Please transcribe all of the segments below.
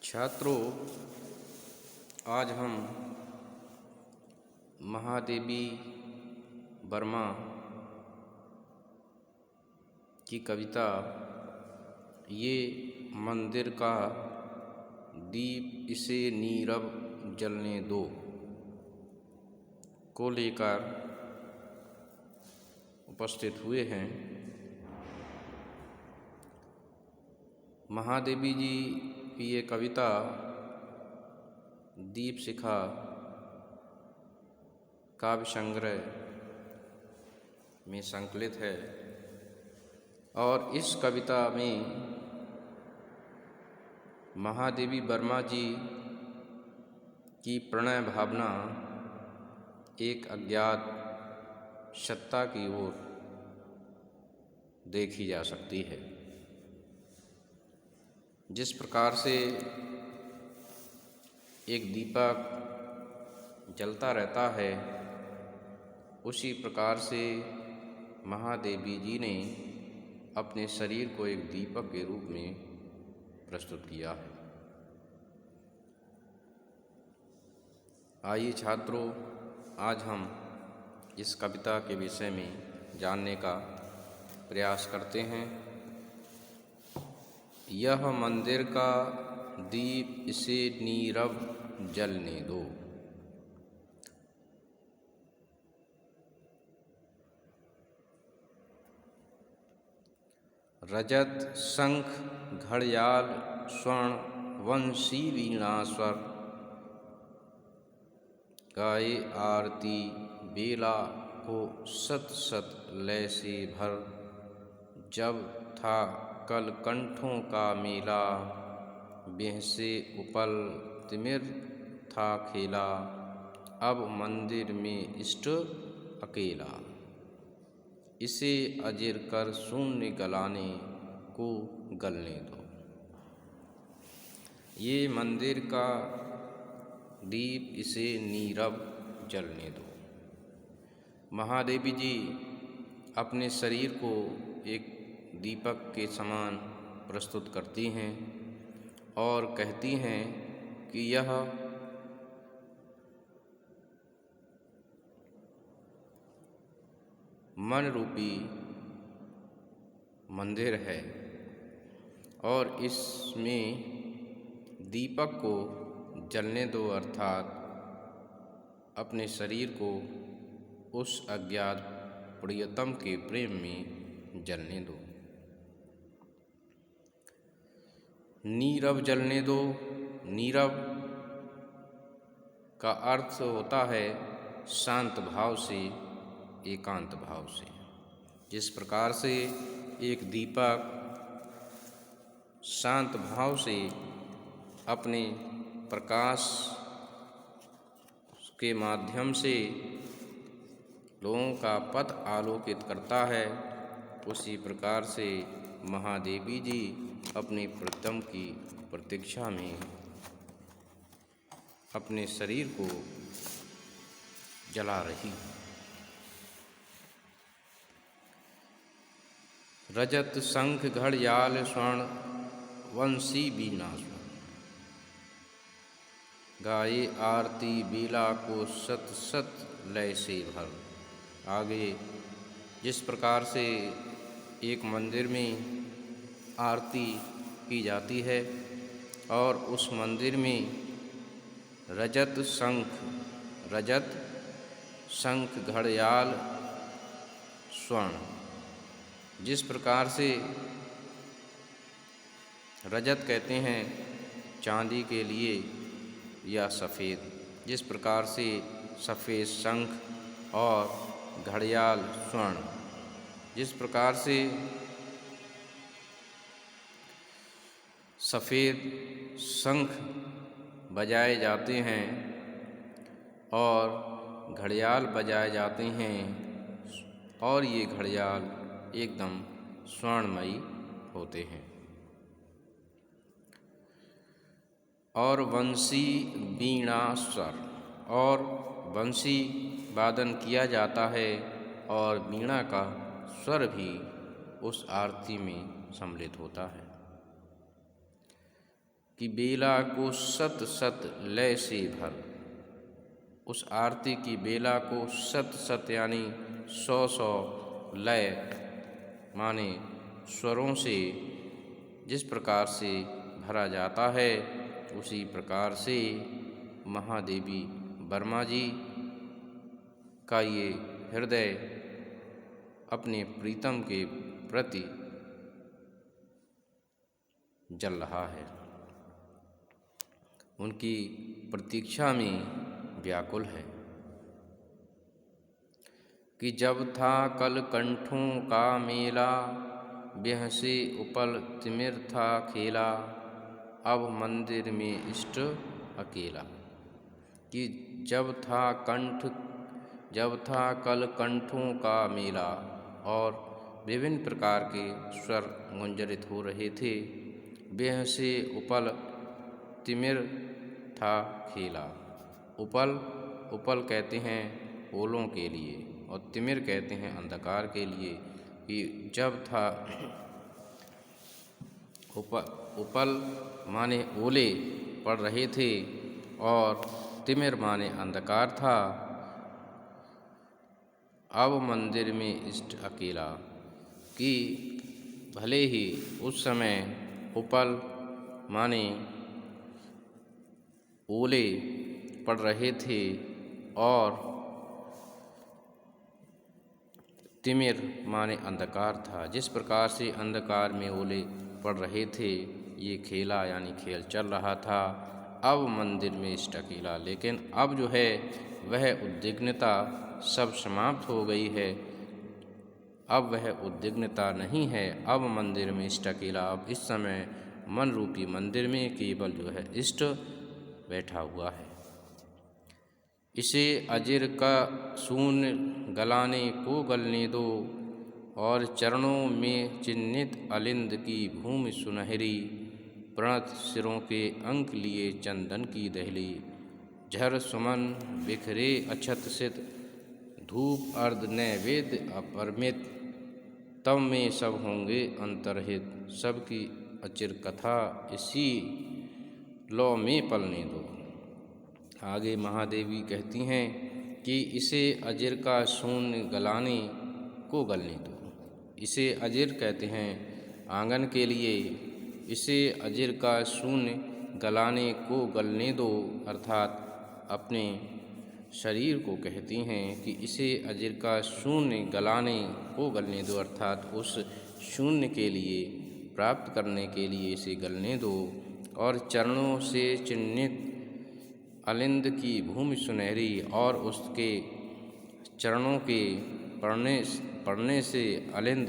छात्रों, आज हम महादेवी वर्मा की कविता ये मंदिर का दीप इसे नीरव जलने दो को लेकर उपस्थित हुए हैं। महादेवी जी की ये कविता दीप शिखा काव्य संग्रह में संकलित है और इस कविता में महादेवी वर्मा जी की प्रणय भावना एक अज्ञात सत्ता की ओर देखी जा सकती है। जिस प्रकार से एक दीपक जलता रहता है, उसी प्रकार से महादेवी जी ने अपने शरीर को एक दीपक के रूप में प्रस्तुत किया है। आइए छात्रों, आज हम इस कविता के विषय में जानने का प्रयास करते हैं। यह मंदिर का दीप इसे नीरव जलने दो। रजत शंख घड़ियाल स्वर्ण वंशी वीणा स्वर, गाए आरती बेला को सत सत लय से भर। जब था कल कंठों का मेला, बेहसे उपल तिमिर था खेला। अब मंदिर में इष्ट अकेला, इसे अजिर कर शून्य गलाने को गलने दो। ये मंदिर का दीप इसे नीरव जलने दो। महादेवी जी अपने शरीर को एक दीपक के समान प्रस्तुत करती हैं और कहती हैं कि यह मन रूपी मंदिर है और इसमें दीपक को जलने दो, अर्थात अपने शरीर को उस अज्ञात प्रियतम के प्रेम में जलने दो। नीरव जलने दो। नीरव का अर्थ होता है शांत भाव से, एकांत भाव से। जिस प्रकार से एक दीपक शांत भाव से अपने प्रकाश के माध्यम से लोगों का पथ आलोकित करता है, उसी प्रकार से महादेवी जी अपने प्रीतम की प्रतीक्षा में अपने शरीर को जला रही। रजत शंख घड़ियाल स्वर्ण वंशी वीणा स्वर, गाए आरती बेला को सत सत लय से भर। आगे जिस प्रकार से एक मंदिर में आरती की जाती है और उस मंदिर में रजत शंख घड़ियाल स्वर्ण, जिस प्रकार से रजत कहते हैं चांदी के लिए या सफ़ेद, जिस प्रकार से सफ़ेद शंख और घड़ियाल स्वर्ण, जिस प्रकार से सफ़ेद शंख बजाए जाते हैं और घड़ियाल बजाए जाते हैं और ये घड़ियाल एकदम स्वर्णमयी होते हैं। और वंशी वीणा स्वर, और वंशी वादन किया जाता है और वीणा का स्वर भी उस आरती में सम्मिलित होता है। कि बेला को सत सत लय से भर। उस आरती की बेला को सत सत यानी 100 लय माने स्वरों से जिस प्रकार से भरा जाता है, उसी प्रकार से महादेवी वर्मा जी का ये हृदय अपने प्रीतम के प्रति जल रहा है, उनकी प्रतीक्षा में व्याकुल है। कि जब था कल कंठों का मेला, ब्याह से उपल तिमिर था खेला, अब मंदिर में इष्ट अकेला। कि जब था कल कंठों का मेला, और विभिन्न प्रकार के स्वर गुंजरित हो रहे थे। ब्याह से उपल तिमिर था खेला। उपल कहते हैं ओलों के लिए, और तिमिर कहते हैं अंधकार के लिए। कि जब था उपल माने ओले पड़ रहे थे, और तिमिर माने अंधकार था। अब मंदिर में इष्ट अकेला। कि भले ही उस समय उपल माने ओले पड़ रहे थे, और तिमिर माने अंधकार था। जिस प्रकार से अंधकार में ओले पड़ रहे थे, ये खेला यानी खेल चल रहा था। अब मंदिर में इष्ट अकेला, लेकिन अब जो है वह उद्विग्नता सब समाप्त हो गई है। अब वह उद्विग्नता नहीं है। अब मंदिर में इष्ट अकेला। अब इस समय मन रूपी मंदिर में केवल जो है इष्ट बैठा हुआ है। इसे अजिर का शून्य गलाने को गलने दो, और चरणों में चिन्हित अलिंद की भूमि सुनहरी, प्रणत सिरों के अंक लिए चंदन की दहली। झर सुमन बिखरे अक्षत सित, धूप अर्ध नैवेद्य अपरमित, तब में सब होंगे अंतर्हित। सबकी अचिर कथा इसी लौ में पलने दो। आगे महादेवी कहती हैं कि इसे अजिर का शून्य गलाने को गलने दो। इसे अजिर कहते हैं आंगन के लिए। इसे अजिर का शून्य गलाने को गलने दो, अर्थात अपने शरीर को कहती हैं कि इसे अजिर का शून्य गलाने को गलने दो, अर्थात उस शून्य के लिए प्राप्त करने के लिए इसे गलने दो। और चरणों से चिन्हित अलिंद की भूमि सुनहरी, और उसके चरणों के पड़ने से अलिंद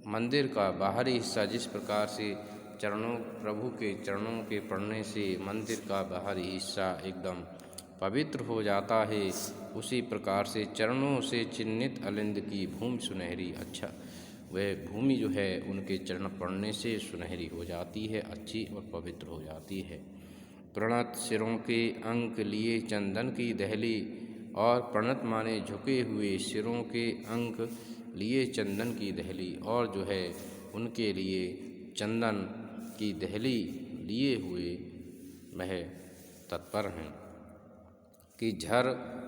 मंदिर का बाहरी हिस्सा, जिस प्रकार से प्रभु के चरणों के पड़ने से मंदिर का बाहरी हिस्सा एकदम पवित्र हो जाता है, उसी प्रकार से चरणों से चिन्हित अलिंद की भूमि सुनहरी। अच्छा, वह भूमि जो है उनके चरण पड़ने से सुनहरी हो जाती है, अच्छी और पवित्र हो जाती है। प्रणत सिरों के अंक लिए चंदन की दहली, और प्रणत माने झुके हुए सिरों के अंक लिए चंदन की दहली, और जो है उनके लिए चंदन की दहली लिए हुए वह तत्पर हैं। कि झर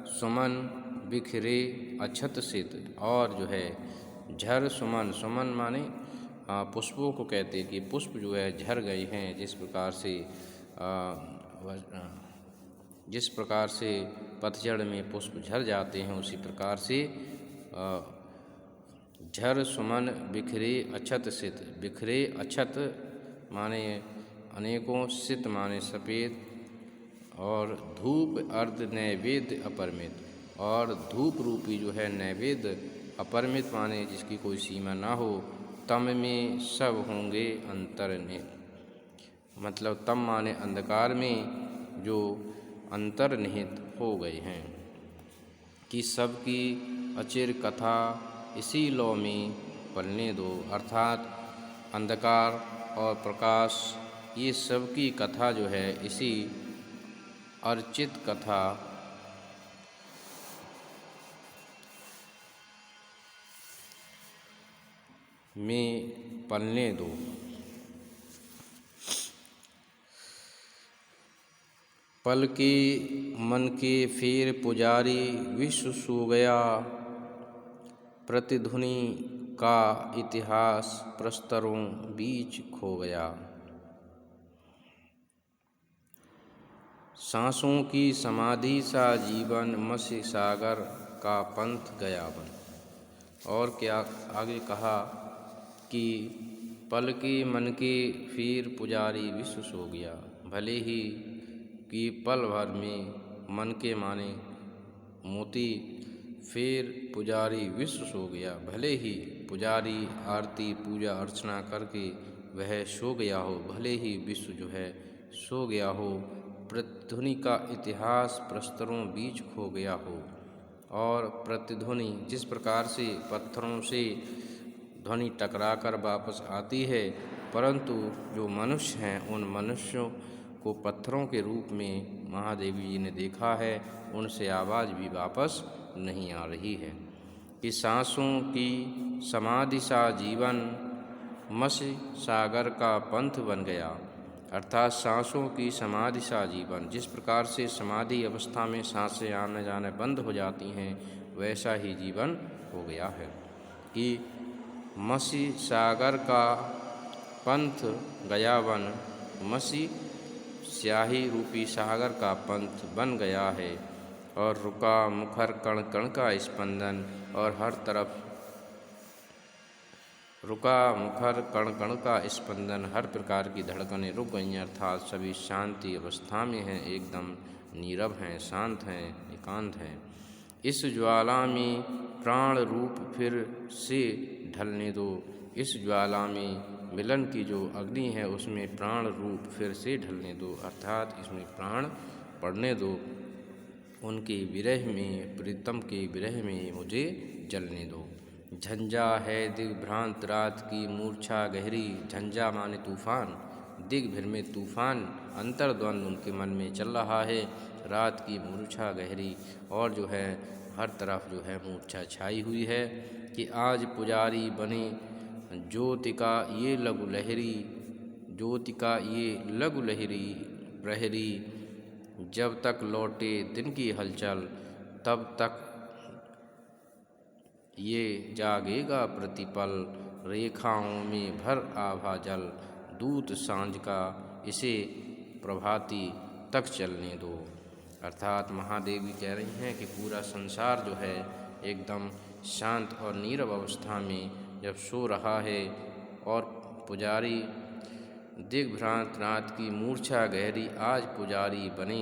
सुमन बिखरे अक्षत सित, और जो है झर सुमन माने पुष्पों को कहते हैं कि पुष्प जो है झर गए हैं। जिस प्रकार से पतझड़ में पुष्प झर जाते हैं, उसी प्रकार से झर सुमन बिखरे अक्षत सित। बिखरे अक्षत माने अनेकों, सित माने सफ़ेद, और धूप अर्ध नैवेद्य अपरमित, और धूप रूपी जो है नैवेद्य अपरमित माने जिसकी कोई सीमा ना हो। तम में सब होंगे अंतर्निहित, मतलब तम माने अंधकार में जो अंतर्निहित हो गए हैं। कि सबकी अचिर कथा इसी लौ में पलने दो, अर्थात अंधकार और प्रकाश ये सबकी कथा जो है इसी अर्चित कथा में पलने दो। पल के मन के फेर पुजारी विश्व सो गया, प्रतिध्वनि का इतिहास प्रस्तरों बीच खो गया। सांसों की समाधि सा जीवन, मसी सागर का पंथ गया बन। और क्या आगे कहा कि पल के मन के फिर पुजारी विश्व सो गया, भले ही कि पल भर में मन के माने मोती फिर पुजारी विश्व सो गया, भले ही पुजारी आरती पूजा अर्चना करके वह सो गया हो, भले ही विश्व जो है सो गया हो, प्रतिध्वनि का इतिहास प्रस्तरों बीच खो गया हो। और प्रतिध्वनि जिस प्रकार से पत्थरों से ध्वनि टकराकर वापस आती है, परंतु जो मनुष्य हैं उन मनुष्यों को पत्थरों के रूप में महादेवी जी ने देखा है, उनसे आवाज़ भी वापस नहीं आ रही है। कि सांसों की समाधि सा जीवन, मसी सागर का पंथ बन गया। अर्थात सांसों की समाधि सा जीवन, जिस प्रकार से समाधि अवस्था में सांसें आने जाने बंद हो जाती हैं, वैसा ही जीवन हो गया है। कि मसी सागर का पंथ गया वन, मसी स्याही रूपी सागर का पंथ बन गया है। और रुका मुखर कण कण का स्पंदन, और हर तरफ रुका मुखर कण कण का स्पंदन, हर प्रकार की धड़कनें रुक गई, अर्थात सभी शांति अवस्था में हैं, एकदम नीरव हैं, शांत हैं, एकांत हैं। इस ज्वाला में प्राण रूप फिर से ढलने दो, इस ज्वाला में मिलन की जो अग्नि है उसमें प्राण रूप फिर से ढलने दो, अर्थात इसमें प्राण पड़ने दो। उनके विरह में, प्रीतम के विरह में मुझे जलने दो। झंझा है दिग्भ्रांत रात की मूर्छा गहरी, झंझा माने तूफान, दिग्भ्र में तूफान, अंतर्द्वंद उनके मन में चल रहा है, रात की मूर्छा गहरी, और जो है हर तरफ जो है मूर्छा छाई हुई है। कि आज पुजारी बने ज्योति का ये लघु लहरी, ज्योति का ये लघु लहरी प्रहरी, जब तक लौटे दिन की हलचल तब तक ये जागेगा प्रतिपल, रेखाओं में भर आभा जल, दूत सांझ का इसे प्रभाती तक चलने दो। अर्थात महादेवी कह रही हैं कि पूरा संसार जो है एकदम शांत और नीरव अवस्था में जब सो रहा है, और पुजारी दिग्भ्रांत रात की मूर्छा गहरी, आज पुजारी बने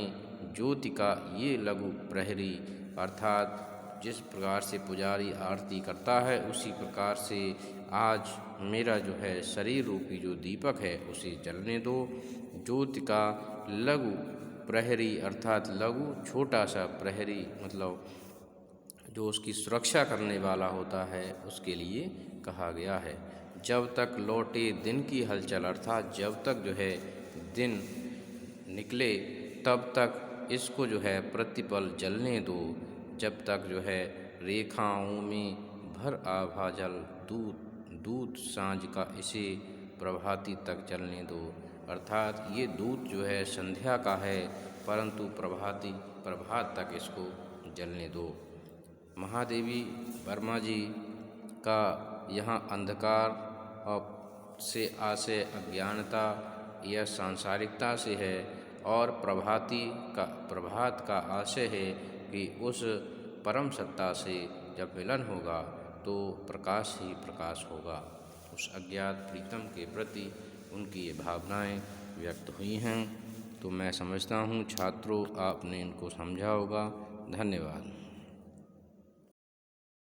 ज्योति का ये लघु प्रहरी, अर्थात जिस प्रकार से पुजारी आरती करता है उसी प्रकार से आज मेरा जो है शरीर रूपी जो दीपक है उसे जलने दो। ज्योति का लघु प्रहरी, अर्थात लघु छोटा सा प्रहरी, मतलब जो उसकी सुरक्षा करने वाला होता है उसके लिए कहा गया है। जब तक लौटे दिन की हलचल, अर्थात जब तक जो है दिन निकले तब तक इसको जो है प्रतिपल जलने दो, जब तक जो है रेखाओं में भर आभा जल, दूत सांझ का इसे प्रभाती तक चलने दो। अर्थात ये दूत जो है संध्या का है, परंतु प्रभात तक इसको जलने दो। महादेवी वर्मा जी का यहाँ अंधकार और से आशय अज्ञानता, यह सांसारिकता से है, और प्रभात का आशय है कि उस परम सत्ता से जब मिलन होगा तो प्रकाश ही प्रकाश होगा। उस अज्ञात प्रीतम के प्रति उनकी ये भावनाएं व्यक्त हुई हैं। तो मैं समझता हूँ छात्रों आपने इनको समझा होगा। धन्यवाद।